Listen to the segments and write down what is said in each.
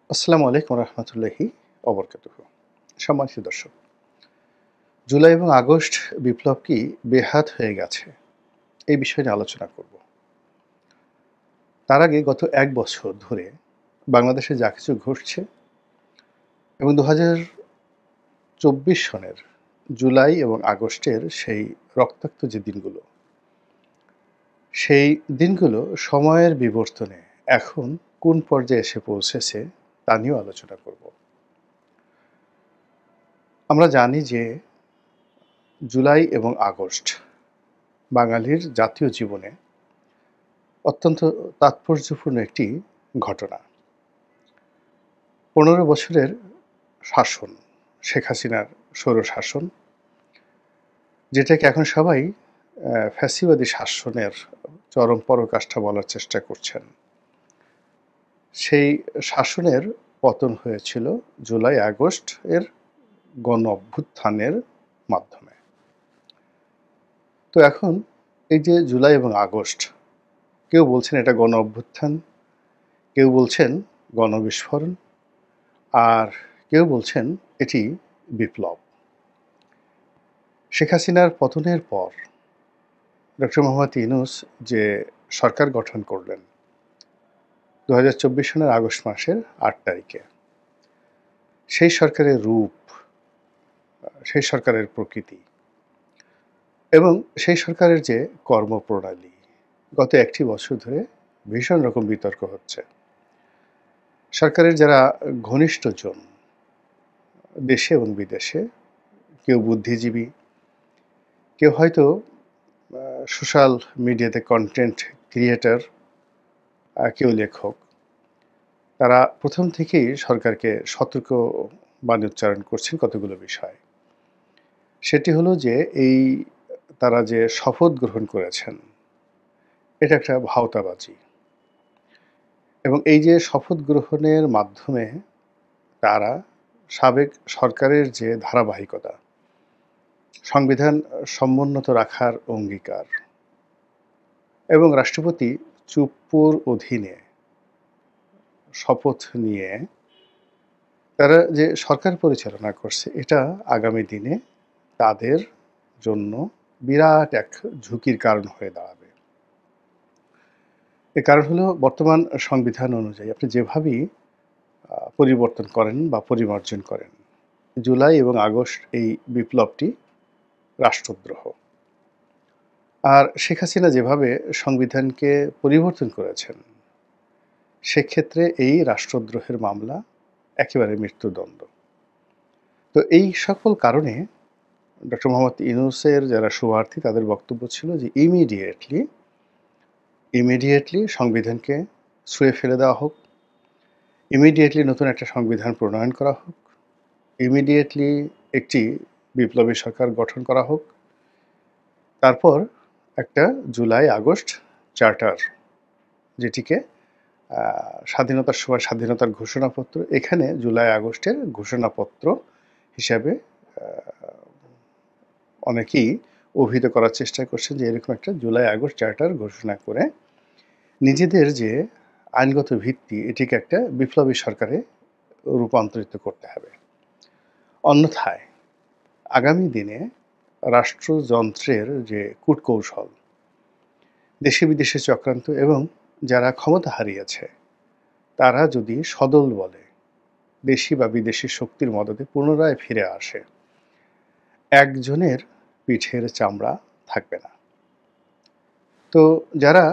আসসালামু আলাইকুম রহমতুল্লাহি অবরকাতুহু। সম্মানিত দর্শক, জুলাই এবং আগস্ট বিপ্লব কি বেহাত হয়ে গেছে? এই বিষয়ে নিয়ে আলোচনা করব। তার আগে গত ১ বছর ধরে বাংলাদেশে যা কিছু ঘটছে এবং ২০২৪ সনের জুলাই এবং আগস্টের সেই রক্তাক্ত যে দিনগুলো, সেই দিনগুলো সময়ের বিবর্তনে এখন কোন পর্যায়ে এসে পৌঁছেছে তা নিয়েও আলোচনা করব। আমরা জানি যে জুলাই এবং আগস্ট বাঙালির জাতীয় জীবনে অত্যন্ত তাৎপর্যপূর্ণ একটি ঘটনা। ১৫ বছরের শাসন, শেখ হাসিনার স্বৈরশাসন, যেটাকে এখন সবাই ফ্যাসিবাদী শাসনের চরম পরাকাষ্ঠা বলার চেষ্টা করছেন। সেই শাসনের পতন হয়েছিল জুলাই আগস্ট এর গণ-অভ্যুত্থানের মাধ্যমে। তো এখন এই যে জুলাই এবং আগস্ট, কেউ বলছেন এটা গণ-অভ্যুত্থান, কেউ বলছেন গণবিস্ফোরণ, আর কেউ বলছেন এটি বিপ্লব। শেখ হাসিনার পতনের পর ডক্টর মোহাম্মদ ইউনূস যে সরকার গঠন করলেন ২০২৪ সনের আগস্ট মাসের ৮ তারিখে, সেই সরকারের রূপ, সেই সরকারের প্রকৃতি এবং সেই সরকারের যে কর্মপ্রণালী গত একটি বছর ধরে ভীষণ রকম বিতর্ক হচ্ছে। সরকারের যারা ঘনিষ্ঠজন দেশে এবং বিদেশে, কেউ বুদ্ধিজীবী, কেউ হয়তো সোশ্যাল মিডিয়াতে কন্টেন্ট ক্রিয়েটর, কেউ লেখক, তারা প্রথম থেকেই সরকারকে সতর্ক বাণী উচ্চারণ করছেন কতগুলো বিষয়। সেটি হলো যে এই তারা যে শপথ গ্রহণ করেছেন এটা একটা ভাওতাবাজি, এবং এই যে শপথ গ্রহণের মাধ্যমে তারা সাবেক সরকারের যে ধারাবাহিকতা, সংবিধান সমুন্নত রাখার অঙ্গীকার এবং রাষ্ট্রপতি চুপ্পুর অধীনে শপথ নিয়ে তারা যে সরকার পরিচালনা করছে, এটা আগামী দিনে তাদের জন্য বিরাট এক ঝুঁকির কারণ হয়ে দাঁড়াবে। এর কারণ হলো বর্তমান সংবিধান অনুযায়ী আপনি যেভাবেই পরিবর্তন করেন বা পরিমার্জন করেন, জুলাই এবং আগস্ট এই বিপ্লবটি রাষ্ট্রদ্রোহ। আর শেখ হাসিনা যেভাবে সংবিধানকে পরিবর্তন করেছেন, সেক্ষেত্রে এই রাষ্ট্রদ্রোহের মামলা একেবারে মৃত্যুদণ্ড। তো এই সকল কারণে ডক্টর মোহাম্মদ ইউনূসের যারা শুভার্থী তাদের বক্তব্য ছিল যে ইমিডিয়েটলি সংবিধানকে ছুঁড়ে ফেলে দেওয়া হোক, ইমিডিয়েটলি নতুন একটা সংবিধান প্রণয়ন করা হোক, ইমিডিয়েটলি একটি বিপ্লবী সরকার গঠন করা হোক, তারপর একটা জুলাই আগস্ট চার্টার, যেটিকে স্বাধীনতার সময় স্বাধীনতার ঘোষণাপত্র, এখানে জুলাই আগস্টের ঘোষণাপত্র হিসাবে অনেকেই অভিহিত করার চেষ্টা করছেন যে এরকম একটা জুলাই আগস্ট চার্টার ঘোষণা করে নিজেদের যে আইনগত ভিত্তি, এটিকে একটা বিপ্লবী সরকারে রূপান্তরিত করতে হবে। অন্যথায় আগামী দিনে রাষ্ট্রযন্ত্রের যে কূটকৌশল, দেশে বিদেশে চক্রান্ত এবং যারা ক্ষমতা হারিয়েছে তারা যদি সদল বলে দেশি বা বিদেশি শক্তির মদদে পুনরায় ফিরে আসে, একজনের পিঠের চামড়া থাকবে না। তো যারা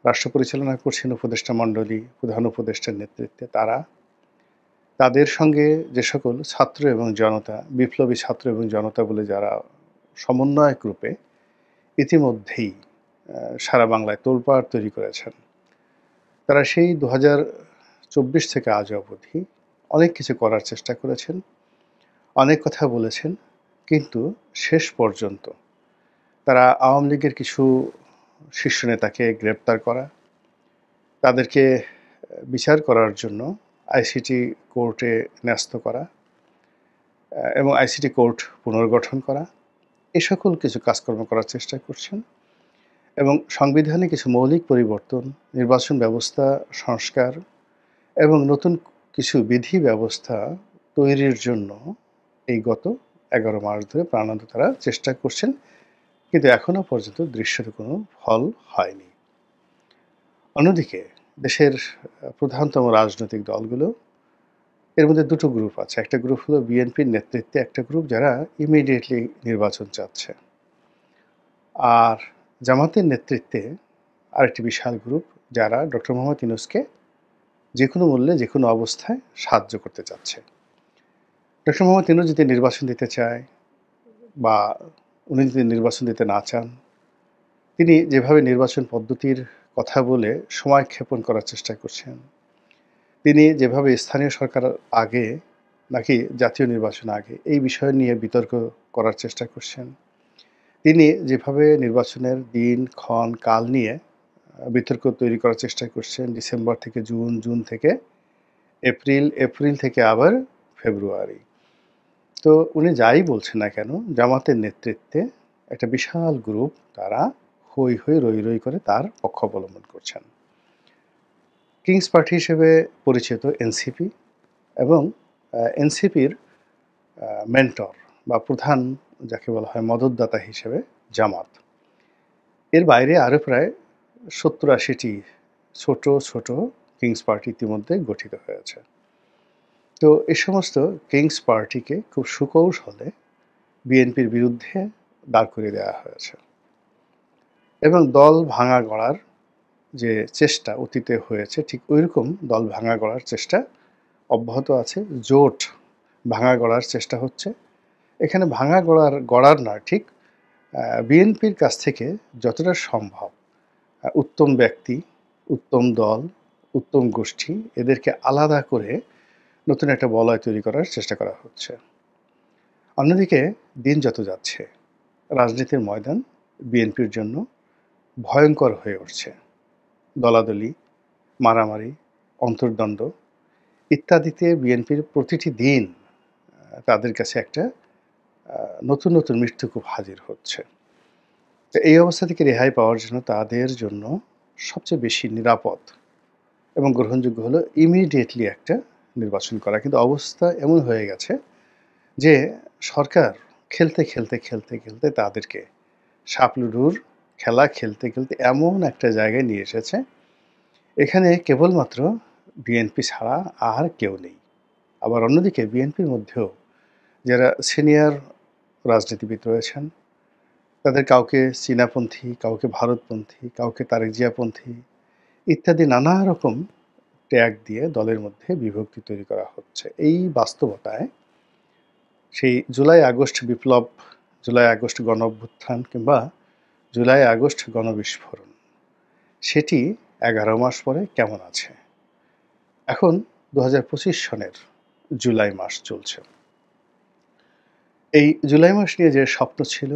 রাষ্ট্র পরিচালনা করছেন, উপদেষ্টা মণ্ডলী, প্রধান উপদেষ্টার নেতৃত্বে, তাদের সঙ্গে যে সকল ছাত্র এবং জনতা, বিপ্লবী ছাত্র এবং জনতা বলে যারা সমন্বয়ক রূপে ইতিমধ্যেই সারা বাংলায় তোলপাড় তৈরি করেছেন, তারা সেই ২০২৪ থেকে আজ অবধি অনেক কিছু করার চেষ্টা করেছেন, অনেক কথা বলেছেন, কিন্তু শেষ পর্যন্ত তারা আওয়ামী লীগের কিছু শীর্ষ নেতাকে গ্রেপ্তার করা, তাদেরকে বিচার করার জন্য আইসিটি কোর্টে ন্যস্ত করা এবং আইসিটি কোর্ট পুনর্গঠন করা, এ সকল কিছু কাজকর্ম করার চেষ্টা করছেন এবং সংবিধানে কিছু মৌলিক পরিবর্তন, নির্বাচন ব্যবস্থা সংস্কার এবং নতুন কিছু বিধি ব্যবস্থা তৈরির জন্য এই গত ১১ মাস ধরে প্রাণান্ত তারা চেষ্টা করছেন, কিন্তু এখনো পর্যন্ত দৃশ্যত কোনো ফল হয়নি। অন্যদিকে দেশের প্রধানতম রাজনৈতিক দলগুলো, এর মধ্যে দুটো গ্রুপ আছে। একটা গ্রুপ হলো বিএনপির নেতৃত্বে একটা গ্রুপ যারা ইমিডিয়েটলি নির্বাচন চাচ্ছে, আর জামাতের নেতৃত্বে আরেকটি বিশাল গ্রুপ যারা ডক্টর মোহাম্মদ ইউনূসকে যে কোনো মূল্যে যে কোনো অবস্থায় সাহায্য করতে চাচ্ছে। ডক্টর মোহাম্মদ ইউনূস যদি নির্বাচন দিতে চায় বা উনি যদি নির্বাচন দিতে না চান, তিনি যেভাবে নির্বাচন পদ্ধতির কথা বলে সময় ক্ষেপণ করার চেষ্টা করছেন, তিনি যেভাবে স্থানীয় সরকার আগে নাকি জাতীয় নির্বাচন আগে এই বিষয় নিয়ে বিতর্ক করার চেষ্টা করছেন, তিনি যেভাবে নির্বাচনের দিন ক্ষণ কাল নিয়ে বিতর্ক তৈরি করার চেষ্টা করছেন, ডিসেম্বর থেকে জুন, জুন থেকে এপ্রিল, এপ্রিল থেকে আবার ফেব্রুয়ারি। তো উনি যাই বলছেন না কেন, জামাতের নেতৃত্বে একটা বিশাল গ্রুপ তারা হৈ হৈ রই রই করে তার পক্ষ অবলম্বন করছেন। কিংস পার্টি হিসেবে পরিচিত এনসিপি এবং এনসিপির মেন্টর বা প্রধান যাকে বলা হয় মদতদাতা হিসেবে জামাত। এর বাইরে আরও প্রায় ৭০-৮০টি ছোট ছোট কিংস পার্টি ইতিমধ্যে গঠিত হয়েছে। তো এই সমস্ত কিংস পার্টিকে খুব সুকৌশলে বিএনপির বিরুদ্ধে দাঁড় করিয়ে দেওয়া হয়েছে এবং দল ভাঙা গড়ার যে চেষ্টা অতীতে হয়েছে, ঠিক ওইরকম দল ভাঙা গড়ার চেষ্টা অব্যাহত আছে। জোট ভাঙা গড়ার চেষ্টা হচ্ছে। এখানে ভাঙা গড়ার না, ঠিক বিএনপির কাছ থেকে যতটা সম্ভব উত্তম ব্যক্তি, উত্তম দল, উত্তম গোষ্ঠী এদেরকে আলাদা করে নতুন একটা বলয় তৈরি করার চেষ্টা করা হচ্ছে। অন্যদিকে দিন যত যাচ্ছে রাজনীতির ময়দান বিএনপির জন্য ভয়ঙ্কর হয়ে উঠছে। দলাদলি, মারামারি, অন্তর্দ্বন্দ্ব ইত্যাদিতে বিএনপির প্রতিটি দিন তাদের কাছে একটা নতুন নতুন মৃত্যুকূপ হাজির হচ্ছে। তো এই অবস্থা থেকে রেহাই পাওয়ার জন্য তাদের জন্য সবচেয়ে বেশি নিরাপদ এবং গ্রহণযোগ্য হলো ইমিডিয়েটলি একটা নির্বাচন করা। কিন্তু অবস্থা এমন হয়ে গেছে যে সরকার খেলতে খেলতে খেলতে খেলতে তাদেরকে সাপলুডুর খেলা খেলতে খেলতে এমন একটা জায়গায় নিয়ে এসেছে, এখানে কেবলমাত্র বিএনপি ছাড়া আর কেউ নেই। আবার অন্যদিকে বিএনপির মধ্যেও যারা সিনিয়র রাজনীতিবিদ রয়েছেন, তাদের কাউকে চীনাপন্থী, কাউকে ভারতপন্থী, কাউকে তারেক জিয়াপন্থী ইত্যাদি নানা রকম ট্যাগ দিয়ে দলের মধ্যে বিভক্তি তৈরি করা হচ্ছে। এই বাস্তবতায় সেই জুলাই আগস্ট বিপ্লব, জুলাই আগস্ট গণ অভ্যুত্থান কিংবা জুলাই আগস্ট গণবিস্ফোরণ সেটি ১১ মাস পরে কেমন আছে? এখন ২০২৫ সনের জুলাই মাস চলছে। এই জুলাই মাস নিয়ে যে স্বপ্ন ছিল,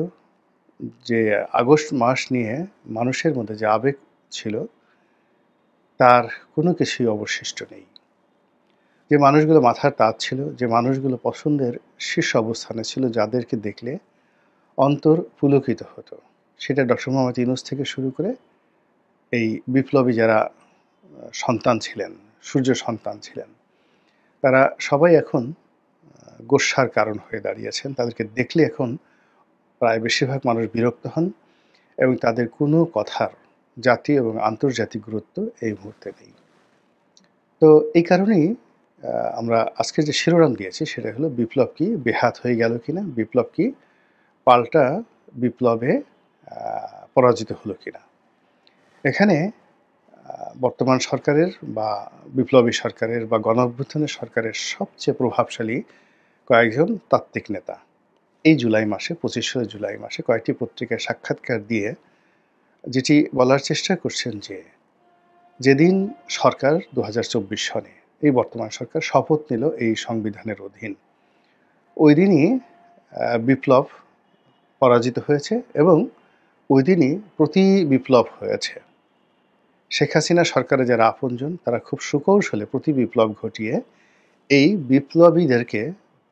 যে আগস্ট মাস নিয়ে মানুষের মধ্যে যে আবেগ ছিল, তার কোনো কিছুই অবশিষ্ট নেই। যে মানুষগুলো মাথার তাজ ছিল, যে মানুষগুলো পছন্দের শীর্ষ অবস্থানে ছিল, যাদেরকে দেখলে অন্তর পুলকিত হতো, সেটা ডক্টর মোহাম্মদ ইউনূস থেকে শুরু করে এই বিপ্লবী যারা সন্তান ছিলেন, সূর্য সন্তান ছিলেন, তারা সবাই এখন গোস্বার কারণ হয়ে দাঁড়িয়েছেন। তাদেরকে দেখলে এখন প্রায় বেশিরভাগ মানুষ বিরক্ত হন এবং তাদের কোনো কথার জাতীয় এবং আন্তর্জাতিক গুরুত্ব এই মুহূর্তে নেই। তো এই কারণেই আমরা আজকের যে শিরোনাম দিয়েছি সেটা হলো বিপ্লব কি বেহাত হয়ে গেল কিনা, বিপ্লব কি পাল্টা বিপ্লবে পরাজিত হলো কিনা। এখানে বর্তমান সরকারের বা বিপ্লবী সরকারের বা গণ অভ্যুত্থানের সরকারের সবচেয়ে প্রভাবশালী কয়েকজন তাত্ত্বিক নেতা এই জুলাই মাসে ২৫শে জুলাই মাসে কয়েকটি পত্রিকায় সাক্ষাৎকার দিয়ে যেটি বলার চেষ্টা করছেন যে যেদিন সরকার ২০২৪ সনে এই বর্তমান সরকার শপথ নিল এই সংবিধানের অধীন, ওই দিনই বিপ্লব পরাজিত হয়েছে এবং ওই দিনই প্রতি বিপ্লব হয়েছে। শেখ হাসিনা সরকারের যারা আপনজন তারা খুব সুকৌশলে প্রতি বিপ্লব ঘটিয়ে এই বিপ্লবীদেরকে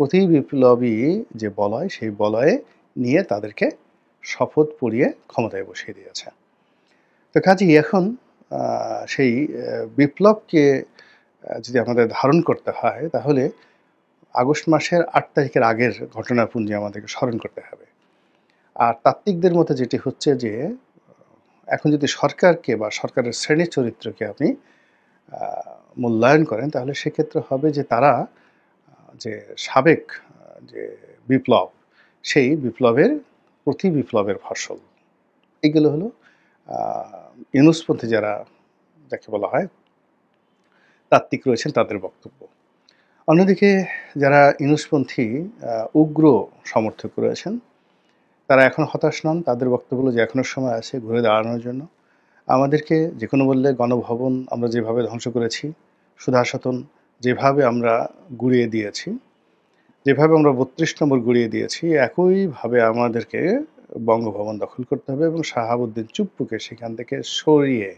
প্রতি বিপ্লবী যে বলয় সেই বলয়ে নিয়ে তাদেরকে শপথ পড়িয়ে ক্ষমতায় বসিয়ে দিয়েছে। তো কাজেই এখন সেই বিপ্লবকে যদি আমাদের ধারণ করতে হয় তাহলে আগস্ট মাসের ৮ তারিখের আগের ঘটনাপুঞ্জি আমাদেরকে স্মরণ করতে হবে। আর তাত্ত্বিকদের মতে যেটি হচ্ছে যে এখন যদি সরকারকে বা সরকারের শ্রেণী চরিত্রকে আপনি আ মূল্যায়ন করেন তাহলে সেক্ষেত্রে হবে যে তারা যে সাবেক যে বিপ্লব, সেই বিপ্লবের প্রতি বিপ্লবের ফসল। এগুলো হলো আ ইউনুসপন্থী যারা যাকে বলা হয় তাত্ত্বিক রয়েছেন তাদের বক্তব্য। অন্যদিকে যারা ইউনুসপন্থী উগ্র সমর্থক রয়েছেন, তারা এখন হতাশ নন। তাদের বক্তব্য হলো যে এখনো সময় আছে ঘুরে দাঁড়ানোর জন্য। আমাদেরকে যেকোনো মূল্যে গণভবন আমরা যেভাবে ধ্বংস করেছি, সুধাসদন যেভাবে আমরা গুঁড়িয়ে দিয়েছি, যেভাবে আমরা ৩২ নম্বর গুঁড়িয়ে দিয়েছি, একইভাবে আমাদেরকে বঙ্গভবন দখল করতে হবে এবং শাহাবুদ্দিন চুপ্পুকে সেখান থেকে সরিয়ে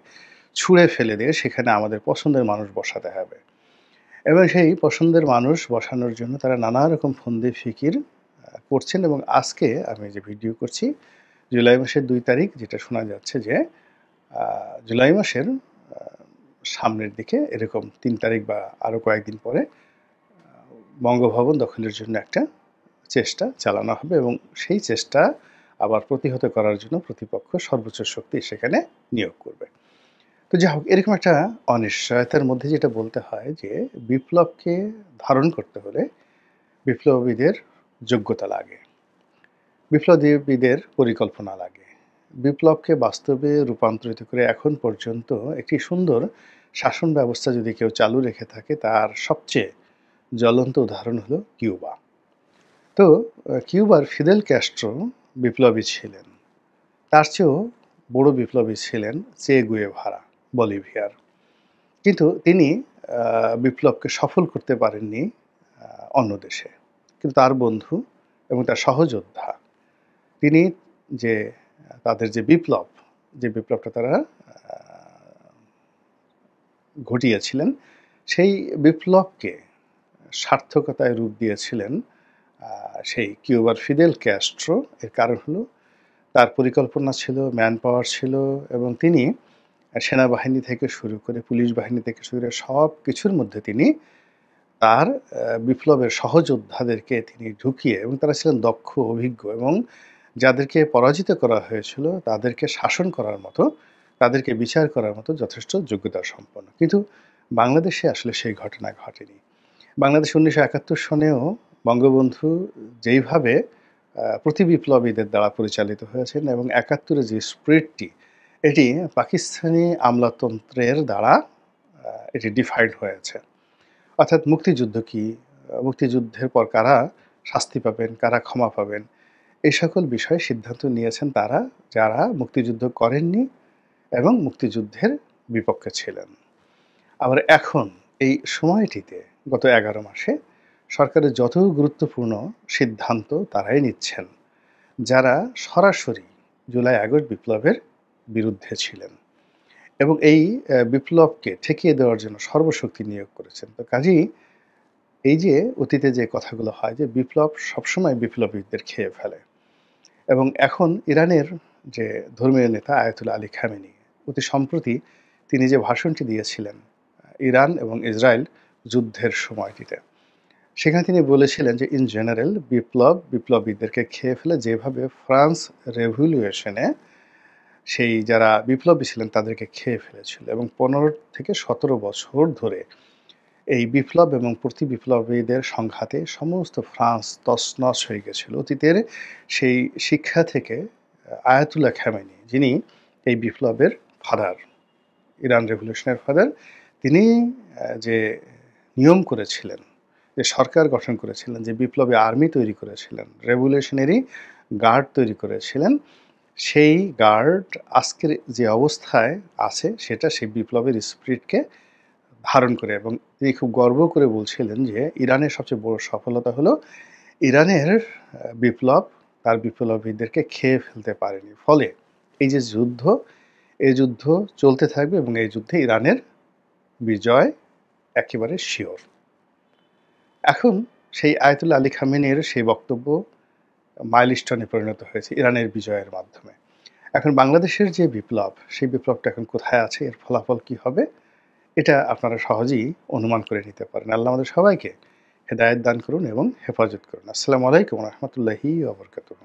ছুঁড়ে ফেলে দিয়ে সেখানে আমাদের পছন্দের মানুষ বসাতে হবে। এবং সেই পছন্দের মানুষ বসানোর জন্য তারা নানা রকম ফন্দি ফিকির করছেন এবং আজকে আমি যে ভিডিও করছি জুলাই মাসের ২ তারিখ যেটা শোনা যাচ্ছে যে জুলাই মাসের সামনের দিকে এরকম ৩ তারিখ বা আরও কয়েকদিন পরে বঙ্গভবন দখলের জন্য একটা চেষ্টা চালানো হবে এবং সেই চেষ্টা আবার প্রতিহত করার জন্য প্রতিপক্ষ সর্বোচ্চ শক্তি সেখানে নিয়োগ করবে। তো যাই হোক এরকম একটা অনিশ্চয়তার মধ্যে যেটা বলতে হয় যে বিপ্লবকে ধারণ করতে হলে বিপ্লবীদের যোগ্যতা লাগে, বিপ্লবীদের পরিকল্পনা লাগে, বিপ্লবকে বাস্তবে রূপান্তরিত করে এখন পর্যন্ত একটি সুন্দর শাসন ব্যবস্থা যদি কেউ চালু রেখে থাকে তার সবচেয়ে জ্বলন্ত উদাহরণ হলো কিউবা। তো কিউবার ফিদেল ক্যাস্ট্রো বিপ্লবী ছিলেন, তার চেয়েও বড় বিপ্লবী ছিলেন চে গুয়েভারা বলিভিয়ার। কিন্তু তিনি বিপ্লবকে সফল করতে পারেননি অন্য দেশে। কিন্তু তার বন্ধু এবং তার সহযোদ্ধা তিনি যে তাদের যে বিপ্লবটা তারা ঘটিয়েছিলেন সেই বিপ্লবকে সার্থকতায় রূপ দিয়েছিলেন সেই কিউবার ফিদেল ক্যাস্ট্রো। এর কারণ হলো তার পরিকল্পনা ছিল, ম্যান পাওয়ার ছিল এবং তিনি সেনাবাহিনী থেকে শুরু করে পুলিশ বাহিনী থেকে শুরু করে সব কিছুর মধ্যে তিনি তার বিপ্লবের সহযোদ্ধাদেরকে তিনি ঢুকিয়ে এবং তারা ছিলেন দক্ষ, অভিজ্ঞ এবং যাদেরকে পরাজিত করা হয়েছিল তাদেরকে শাসন করার মতো, তাদেরকে বিচার করার মতো যথেষ্ট যোগ্যতা সম্পন্ন। কিন্তু বাংলাদেশে আসলে সেই ঘটনা ঘটেনি। বাংলাদেশ ১৯৭১ সনেও বঙ্গবন্ধু যেইভাবে প্রতিবিপ্লবীদের দ্বারা পরিচালিত হয়েছেন এবং ৭১-এর যে স্পিরিটটি এটি পাকিস্তানি আমলাতন্ত্রের দ্বারা এটি ডিফাইন্ড হয়েছে। অর্থাৎ মুক্তিযুদ্ধ কি, মুক্তিযুদ্ধের পর কারা শাস্তি পাবেন, কারা ক্ষমা পাবেন, এই সকল বিষয়ে সিদ্ধান্ত নিয়েছেন তারা যারা মুক্তিযুদ্ধ করেননি এবং মুক্তিযুদ্ধের বিপক্ষে ছিলেন। আবার এখন এই সময়টিতে গত ১১ মাসে সরকারের যত গুরুত্বপূর্ণ সিদ্ধান্ত তারাই নিচ্ছেন যারা সরাসরি জুলাই আগস্ট বিপ্লবের বিরুদ্ধে ছিলেন এবং এই বিপ্লবকে ঠেকিয়ে দেওয়ার জন্য সর্বশক্তি নিয়োগ করেছেন। তো কাজেই এই যে অতীতে যে কথাগুলো হয় যে বিপ্লব সবসময় বিপ্লবীদের খেয়ে ফেলে এবং এখন ইরানের যে ধর্মীয় নেতা আয়াতুল্লাহ আলী খামেনি অতি সম্প্রতি তিনি যে ভাষণটি দিয়েছিলেন ইরান এবং ইসরায়েল যুদ্ধের সময়টিতে, সেখানে তিনি বলেছিলেন যে ইন জেনারেল বিপ্লবীদেরকে খেয়ে ফেলে যেভাবে ফ্রান্স রেভলিউশনে সেই যারা বিপ্লবী ছিলেন তাদেরকে খেয়ে ফেলেছিল এবং ১৫ থেকে ১৭ বছর ধরে এই বিপ্লব এবং প্রতি বিপ্লবীদের সংঘাতে সমস্ত ফ্রান্স তছনছ হয়ে গেছিল। অতীতের সেই শিক্ষা থেকে আয়াতুল্লাহ খামেনি যিনি এই বিপ্লবের ফাদার, ইরান রেভলিউশনের ফাদার, তিনি যে নিয়ম করেছিলেন, যে সরকার গঠন করেছিলেন, যে বিপ্লবী আর্মি তৈরি করেছিলেন, রেভলিউশনারি গার্ড তৈরি করেছিলেন, সেই গার্ড আজকের যে অবস্থায় আছে সেটা সেই বিপ্লবের স্পিরিটকে ধারণ করে এবং তিনি খুব গর্ব করে বলছিলেন যে ইরানের সবচেয়ে বড় সফলতা হলো ইরানের বিপ্লব তার বিপ্লবীদেরকে খেয়ে ফেলতে পারেনি। ফলে এই যে যুদ্ধ, এই যুদ্ধ চলতে থাকবে এবং এই যুদ্ধে ইরানের বিজয় একেবারে শিওর। এখন সেই আয়াতুল্লাহ আলী খামেনির সেই বক্তব্য মাইলস্টোনে পরিণত হয়েছে ইরানের বিজয়ের মাধ্যমে। এখন বাংলাদেশের যে বিপ্লব, সেই বিপ্লবটা এখন কোথায় আছে, এর ফলাফল কি হবে, এটা আপনারা সহজেই অনুমান করে নিতে পারেন। আল্লাহ আমাদের সবাইকে হেদায়েত দান করুন এবং হেফাজত করুন। আসসালামু আলাইকুম ওয়া রাহমাতুল্লাহি ওয়া বারাকাতুহু।